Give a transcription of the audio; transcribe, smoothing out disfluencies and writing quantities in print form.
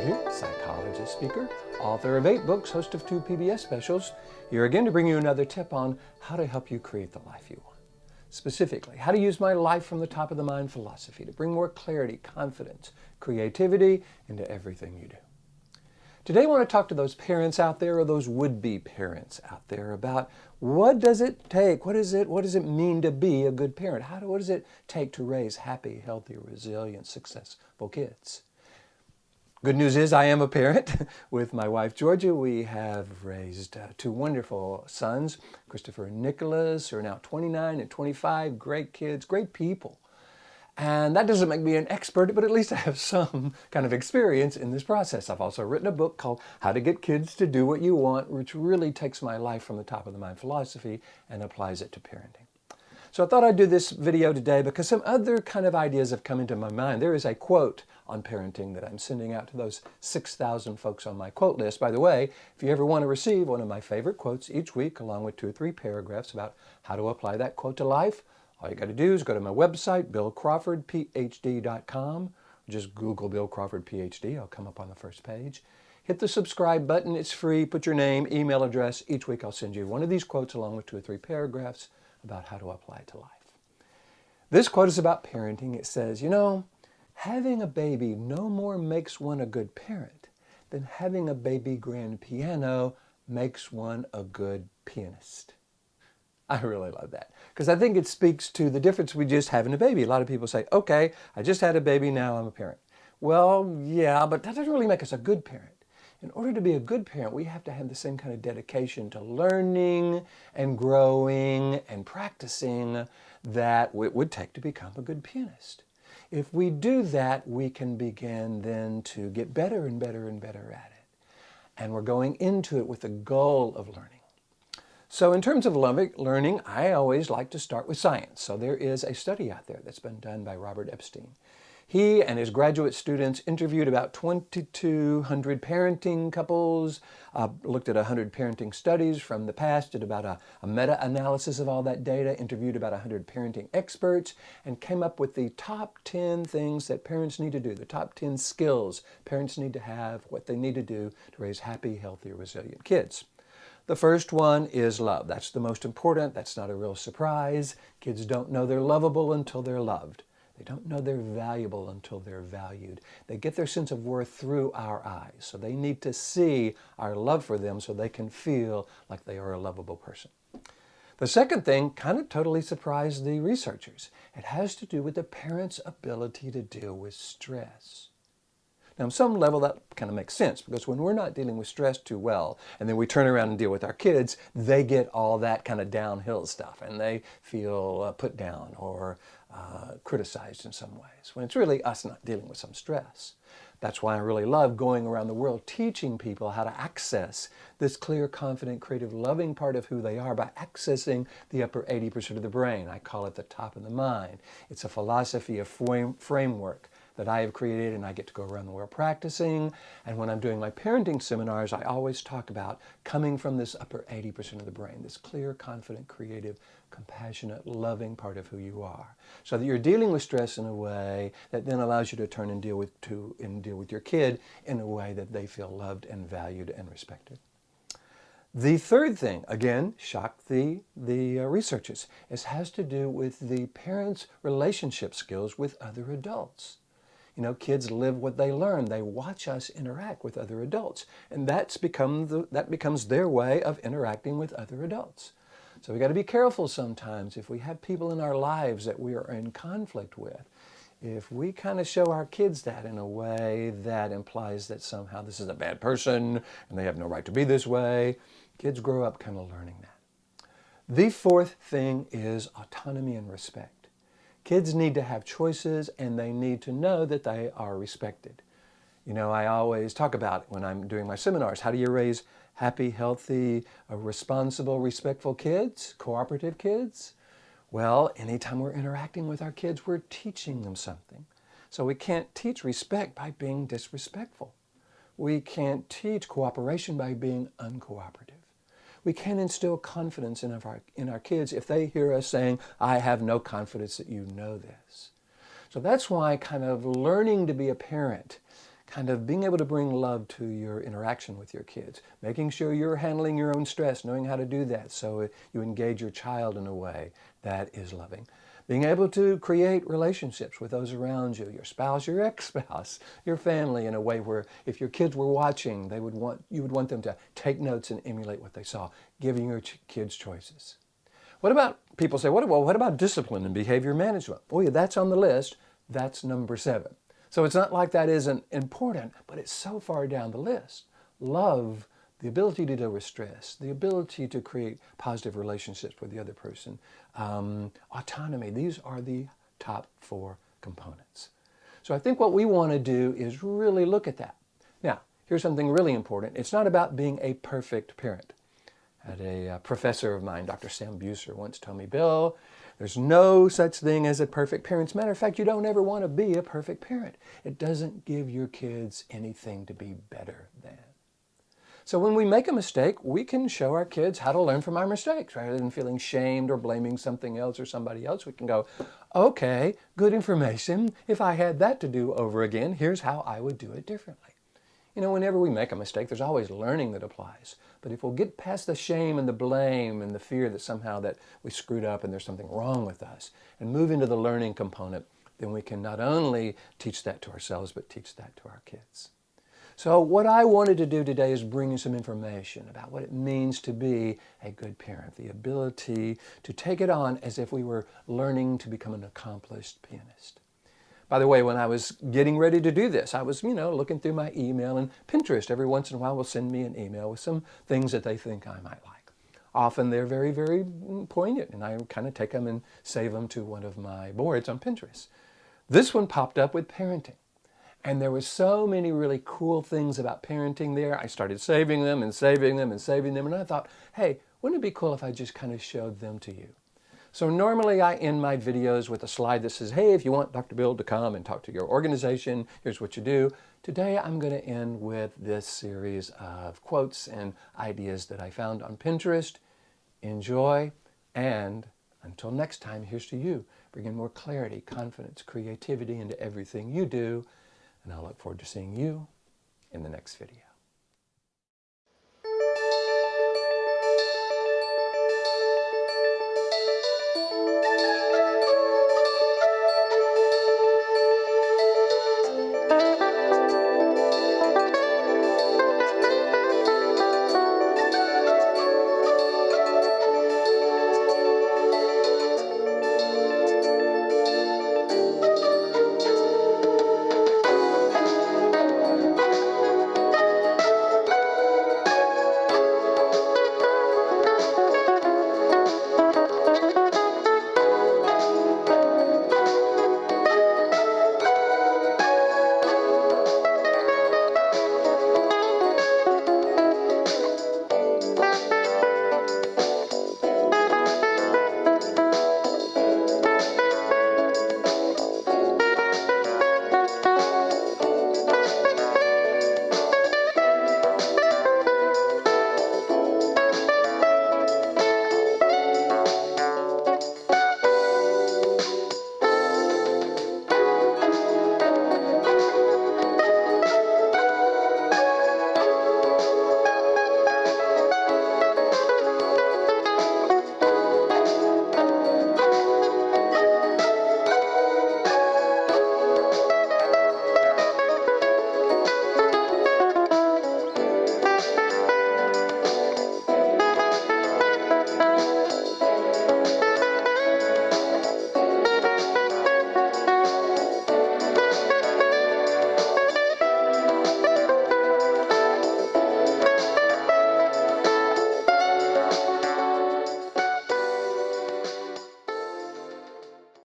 here, psychologist, speaker, author of 8 books, host of 2 PBS specials, here again to bring you another tip on how to help you create the life you want. Specifically, how to use my life from the top of the mind philosophy to bring more clarity, confidence, creativity into everything you do. Today I want to talk to those parents out there or those would-be parents out there about what does it take, what does it mean to be a good parent? What does it take to raise happy, healthy, resilient, successful kids? Good news is I am a parent. With my wife Georgia, we have raised 2 wonderful sons, Christopher and Nicholas, who are now 29 and 25, great kids, great people. And that doesn't make me an expert, but at least I have some kind of experience in this process. I've also written a book called How to Get Kids to Do What You Want, which really takes my life from the top of the mind philosophy and applies it to parenting. So I thought I'd do this video today because some other kind of ideas have come into my mind. There is a quote on parenting that I'm sending out to those 6,000 folks on my quote list. By the way, if you ever want to receive one of my favorite quotes each week, along with 2 or 3 paragraphs about how to apply that quote to life, all you got to do is go to my website, billcrawfordphd.com. Just Google Bill Crawford, Ph.D. I'll come up on the first page. Hit the subscribe button. It's free. Put your name, email address. Each week I'll send you one of these quotes along with 2 or 3 paragraphs about how to apply it to life. This quote is about parenting. It says, having a baby no more makes one a good parent than having a baby grand piano makes one a good pianist. I really love that because I think it speaks to the difference with just having a baby. A lot of people say, okay, I just had a baby, now I'm a parent. Well, yeah, but that doesn't really make us a good parent. In order to be a good parent, we have to have the same kind of dedication to learning and growing and practicing that it would take to become a good pianist. If we do that, we can begin then to get better and better and better at it. And we're going into it with the goal of learning. So in terms of learning, I always like to start with science. So there is a study out there that's been done by Robert Epstein. He and his graduate students interviewed about 2,200 parenting couples, looked at 100 parenting studies from the past, did about a meta-analysis of all that data, interviewed about 100 parenting experts, and came up with the top 10 things that parents need to do, the top 10 skills parents need to have, what they need to do to raise happy, healthy, resilient kids. The first one is love. That's the most important. That's not a real surprise. Kids don't know they're lovable until they're loved. They don't know they're valuable until they're valued. They get their sense of worth through our eyes. So they need to see our love for them so they can feel like they are a lovable person. The second thing kind of totally surprised the researchers. It has to do with the parent's ability to deal with stress. Now, on some level, that kind of makes sense because when we're not dealing with stress too well and then we turn around and deal with our kids, they get all that kind of downhill stuff and they feel put down or criticized in some ways when it's really us not dealing with some stress. That's why I really love going around the world teaching people how to access this clear, confident, creative, loving part of who they are by accessing the upper 80% of the brain. I call it the top of the mind. It's a philosophy, a framework that I have created and I get to go around the world practicing. And when I'm doing my parenting seminars, I always talk about coming from this upper 80% of the brain, this clear, confident, creative, compassionate, loving part of who you are. So that you're dealing with stress in a way that then allows you to turn and deal with your kid in a way that they feel loved and valued and respected. The third thing, again, shocked the researchers, has to do with the parents' relationship skills with other adults. Kids live what they learn. They watch us interact with other adults. And that becomes their way of interacting with other adults. So we got to be careful sometimes if we have people in our lives that we are in conflict with. If we kind of show our kids that in a way that implies that somehow this is a bad person and they have no right to be this way, kids grow up kind of learning that. The fourth thing is autonomy and respect. Kids need to have choices and they need to know that they are respected. I always talk about when I'm doing my seminars, how do you raise happy, healthy, responsible, respectful kids, cooperative kids? Well, anytime we're interacting with our kids, we're teaching them something. So we can't teach respect by being disrespectful. We can't teach cooperation by being uncooperative. We can't instill confidence in our kids if they hear us saying, I have no confidence that you know this. So that's why kind of learning to be a parent kind of being able to bring love to your interaction with your kids, making sure you're handling your own stress, knowing how to do that so you engage your child in a way that is loving. Being able to create relationships with those around you, your spouse, your ex-spouse, your family, in a way where if your kids were watching, you would want them to take notes and emulate what they saw, giving your kids choices. What about, people say, what about discipline and behavior management? Oh yeah, that's on the list. That's number 7. So it's not like that isn't important, but it's so far down the list. Love, the ability to deal with stress, the ability to create positive relationships with the other person, autonomy, these are the top 4 components. So I think what we want to do is really look at that. Now, here's something really important. It's not about being a perfect parent. I had a professor of mine, Dr. Sam Buser, once told me, Bill, there's no such thing as a perfect parent. As a matter of fact, you don't ever want to be a perfect parent. It doesn't give your kids anything to be better than. So when we make a mistake, we can show our kids how to learn from our mistakes. Rather than feeling shamed or blaming something else or somebody else, we can go, okay, good information. If I had that to do over again, here's how I would do it differently. You know, whenever we make a mistake, there's always learning that applies. But if we'll get past the shame and the blame and the fear that somehow that we screwed up and there's something wrong with us and move into the learning component, then we can not only teach that to ourselves, but teach that to our kids. So what I wanted to do today is bring you some information about what it means to be a good parent, the ability to take it on as if we were learning to become an accomplished pianist. By the way, when I was getting ready to do this, I was, looking through my email, and Pinterest every once in a while will send me an email with some things that they think I might like. Often they're very, very poignant, and I kind of take them and save them to one of my boards on Pinterest. This one popped up with parenting. And there were so many really cool things about parenting there. I started saving them and saving them and saving them. And I thought, hey, wouldn't it be cool if I just kind of showed them to you? So normally I end my videos with a slide that says, hey, if you want Dr. Bill to come and talk to your organization, here's what you do. Today I'm going to end with this series of quotes and ideas that I found on Pinterest. Enjoy, and until next time, here's to you. Bring in more clarity, confidence, creativity into everything you do. And I'll look forward to seeing you in the next video.